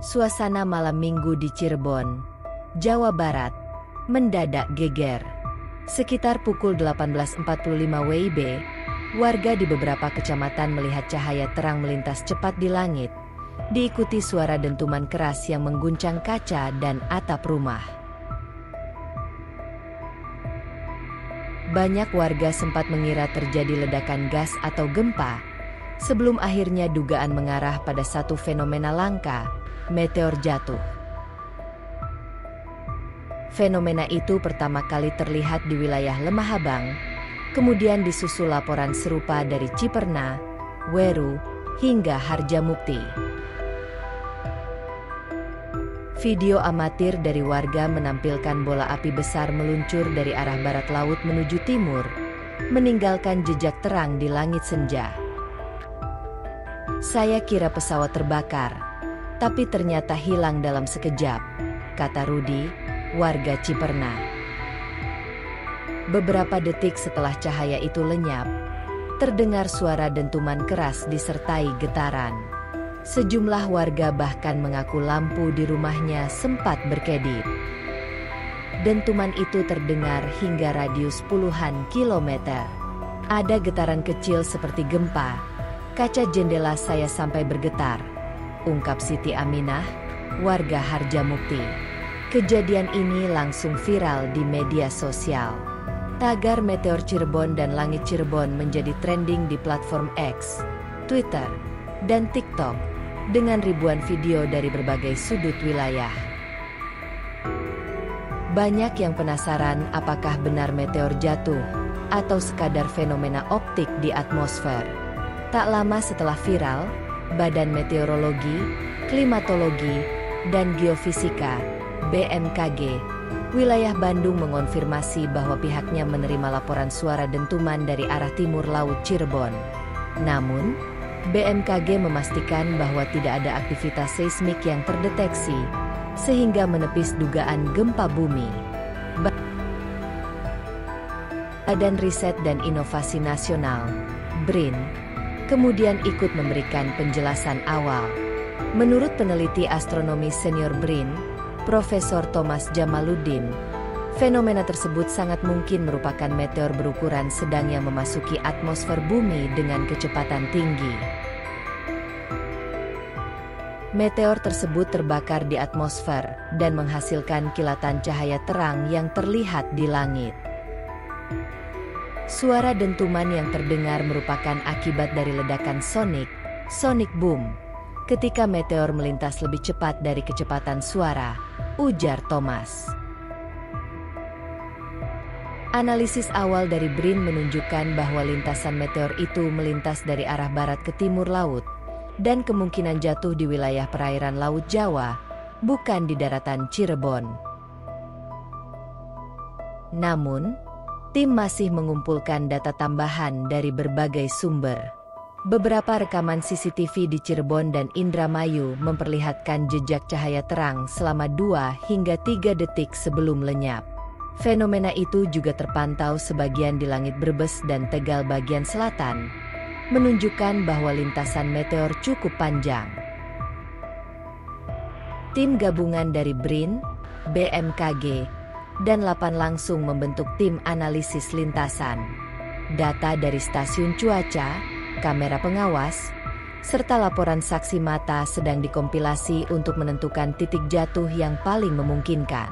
Suasana malam minggu di Cirebon, Jawa Barat, mendadak geger. Sekitar pukul 18.45 WIB, warga di beberapa kecamatan melihat cahaya terang melintas cepat di langit, diikuti suara dentuman keras yang mengguncang kaca dan atap rumah. Banyak warga sempat mengira terjadi ledakan gas atau gempa, sebelum akhirnya dugaan mengarah pada satu fenomena langka, meteor jatuh. Fenomena itu pertama kali terlihat di wilayah Lemahabang, kemudian disusul laporan serupa dari Ciperna, Weru, hingga Harjamukti. Video amatir dari warga menampilkan bola api besar meluncur dari arah barat laut menuju timur, meninggalkan jejak terang di langit senja. "Saya kira pesawat terbakar, tapi ternyata hilang dalam sekejap," kata Rudi, warga Ciperna. Beberapa detik setelah cahaya itu lenyap, terdengar suara dentuman keras disertai getaran. Sejumlah warga bahkan mengaku lampu di rumahnya sempat berkedip. Dentuman itu terdengar hingga radius puluhan kilometer. Ada getaran kecil seperti gempa. "Kaca jendela saya sampai bergetar," ungkap Siti Aminah, warga Harjamukti. Kejadian ini langsung viral di media sosial. Tagar Meteor Cirebon dan Langit Cirebon menjadi trending di platform X, Twitter, dan TikTok, dengan ribuan video dari berbagai sudut wilayah. Banyak yang penasaran apakah benar meteor jatuh, atau sekadar fenomena optik di atmosfer. Tak lama setelah viral, Badan Meteorologi, Klimatologi, dan Geofisika (BMKG) wilayah Bandung mengonfirmasi bahwa pihaknya menerima laporan suara dentuman dari arah timur laut Cirebon. Namun, BMKG memastikan bahwa tidak ada aktivitas seismik yang terdeteksi, sehingga menepis dugaan gempa bumi. Badan Riset dan Inovasi Nasional (BRIN) kemudian ikut memberikan penjelasan awal. Menurut peneliti astronomi senior BRIN, Profesor Thomas Jamaluddin, fenomena tersebut sangat mungkin merupakan meteor berukuran sedang yang memasuki atmosfer bumi dengan kecepatan tinggi. Meteor tersebut terbakar di atmosfer dan menghasilkan kilatan cahaya terang yang terlihat di langit. Suara dentuman yang terdengar merupakan akibat dari ledakan sonic boom, ketika meteor melintas lebih cepat dari kecepatan suara, ujar Thomas. Analisis awal dari BRIN menunjukkan bahwa lintasan meteor itu melintas dari arah barat ke timur laut, dan kemungkinan jatuh di wilayah perairan Laut Jawa, bukan di daratan Cirebon. Namun, tim masih mengumpulkan data tambahan dari berbagai sumber. Beberapa rekaman CCTV di Cirebon dan Indramayu memperlihatkan jejak cahaya terang selama 2 hingga 3 detik sebelum lenyap. Fenomena itu juga terpantau sebagian di langit Brebes dan Tegal bagian selatan, menunjukkan bahwa lintasan meteor cukup panjang. Tim gabungan dari BRIN, BMKG, dan Lapan langsung membentuk tim analisis lintasan. Data dari stasiun cuaca, kamera pengawas, serta laporan saksi mata sedang dikompilasi untuk menentukan titik jatuh yang paling memungkinkan.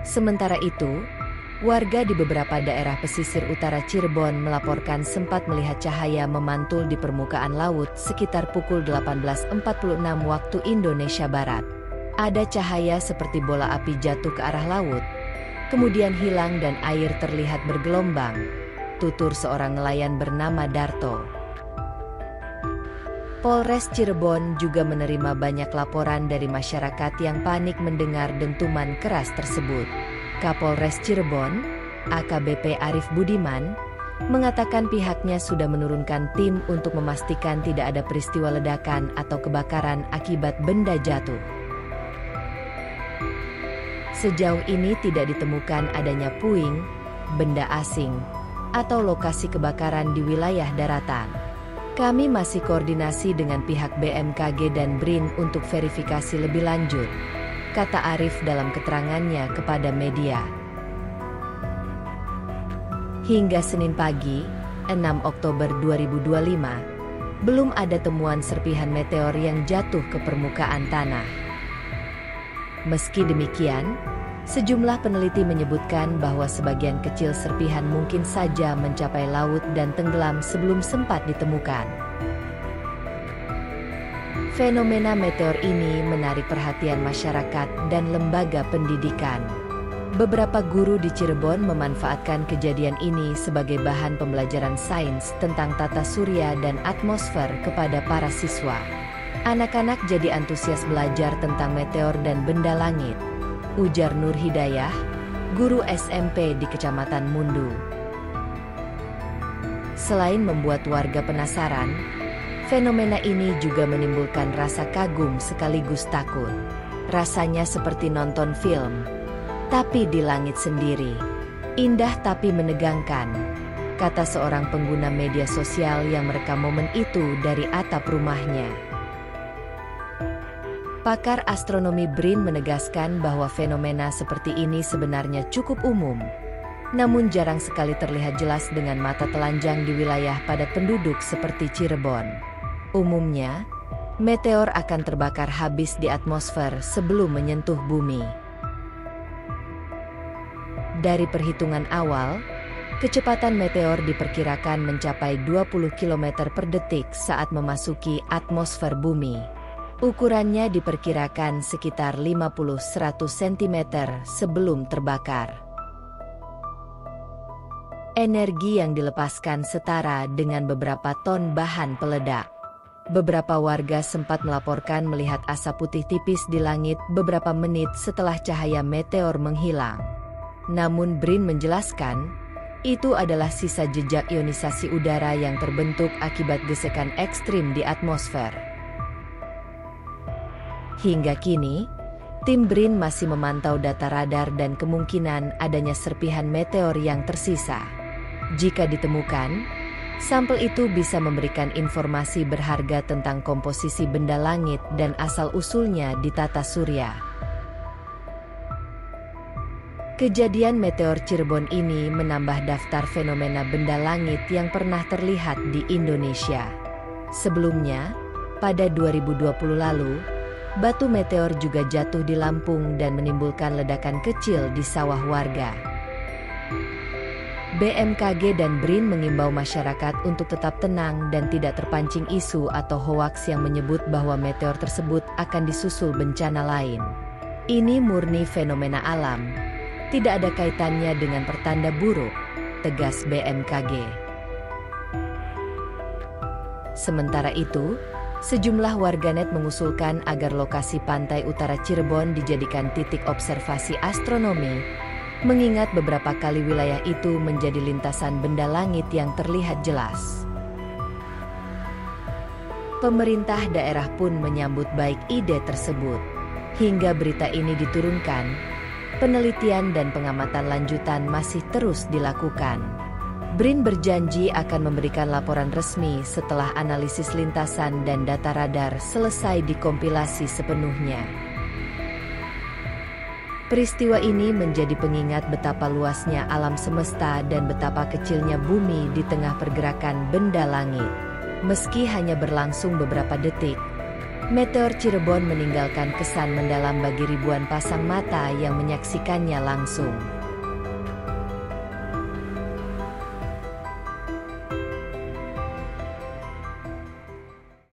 Sementara itu, warga di beberapa daerah pesisir utara Cirebon melaporkan sempat melihat cahaya memantul di permukaan laut sekitar pukul 18.46 waktu Indonesia Barat. Ada cahaya seperti bola api jatuh ke arah laut, kemudian hilang dan air terlihat bergelombang, tutur seorang nelayan bernama Darto. Polres Cirebon juga menerima banyak laporan dari masyarakat yang panik mendengar dentuman keras tersebut. Kapolres Cirebon, AKBP Arif Budiman, mengatakan pihaknya sudah menurunkan tim untuk memastikan tidak ada peristiwa ledakan atau kebakaran akibat benda jatuh. Sejauh ini tidak ditemukan adanya puing, benda asing, atau lokasi kebakaran di wilayah daratan. Kami masih koordinasi dengan pihak BMKG dan BRIN untuk verifikasi lebih lanjut, kata Arif dalam keterangannya kepada media. Hingga Senin pagi, 6 Oktober 2025, belum ada temuan serpihan meteor yang jatuh ke permukaan tanah. Meski demikian, sejumlah peneliti menyebutkan bahwa sebagian kecil serpihan mungkin saja mencapai laut dan tenggelam sebelum sempat ditemukan. Fenomena meteor ini menarik perhatian masyarakat dan lembaga pendidikan. Beberapa guru di Cirebon memanfaatkan kejadian ini sebagai bahan pembelajaran sains tentang tata surya dan atmosfer kepada para siswa. Anak-anak jadi antusias belajar tentang meteor dan benda langit, ujar Nur Hidayah, guru SMP di Kecamatan Mundu. Selain membuat warga penasaran, fenomena ini juga menimbulkan rasa kagum sekaligus takut. Rasanya seperti nonton film, tapi di langit sendiri. Indah tapi menegangkan, kata seorang pengguna media sosial yang merekam momen itu dari atap rumahnya. Pakar astronomi BRIN menegaskan bahwa fenomena seperti ini sebenarnya cukup umum, namun jarang sekali terlihat jelas dengan mata telanjang di wilayah padat penduduk seperti Cirebon. Umumnya, meteor akan terbakar habis di atmosfer sebelum menyentuh bumi. Dari perhitungan awal, kecepatan meteor diperkirakan mencapai 20 km per detik saat memasuki atmosfer bumi. Ukurannya diperkirakan sekitar 50-100 cm sebelum terbakar. Energi yang dilepaskan setara dengan beberapa ton bahan peledak. Beberapa warga sempat melaporkan melihat asap putih tipis di langit beberapa menit setelah cahaya meteor menghilang. Namun BRIN menjelaskan, itu adalah sisa jejak ionisasi udara yang terbentuk akibat gesekan ekstrim di atmosfer. Hingga kini, tim BRIN masih memantau data radar dan kemungkinan adanya serpihan meteor yang tersisa. Jika ditemukan, sampel itu bisa memberikan informasi berharga tentang komposisi benda langit dan asal-usulnya di tata surya. Kejadian meteor Cirebon ini menambah daftar fenomena benda langit yang pernah terlihat di Indonesia. Sebelumnya, pada 2020 lalu, batu meteor juga jatuh di Lampung dan menimbulkan ledakan kecil di sawah warga. BMKG dan BRIN mengimbau masyarakat untuk tetap tenang dan tidak terpancing isu atau hoaks yang menyebut bahwa meteor tersebut akan disusul bencana lain. Ini murni fenomena alam, tidak ada kaitannya dengan pertanda buruk, tegas BMKG. Sementara itu, sejumlah warganet mengusulkan agar lokasi pantai utara Cirebon dijadikan titik observasi astronomi, mengingat beberapa kali wilayah itu menjadi lintasan benda langit yang terlihat jelas. Pemerintah daerah pun menyambut baik ide tersebut. Hingga berita ini diturunkan, penelitian dan pengamatan lanjutan masih terus dilakukan. BRIN berjanji akan memberikan laporan resmi setelah analisis lintasan dan data radar selesai dikompilasi sepenuhnya. Peristiwa ini menjadi pengingat betapa luasnya alam semesta dan betapa kecilnya bumi di tengah pergerakan benda langit. Meski hanya berlangsung beberapa detik, meteor Cirebon meninggalkan kesan mendalam bagi ribuan pasang mata yang menyaksikannya langsung.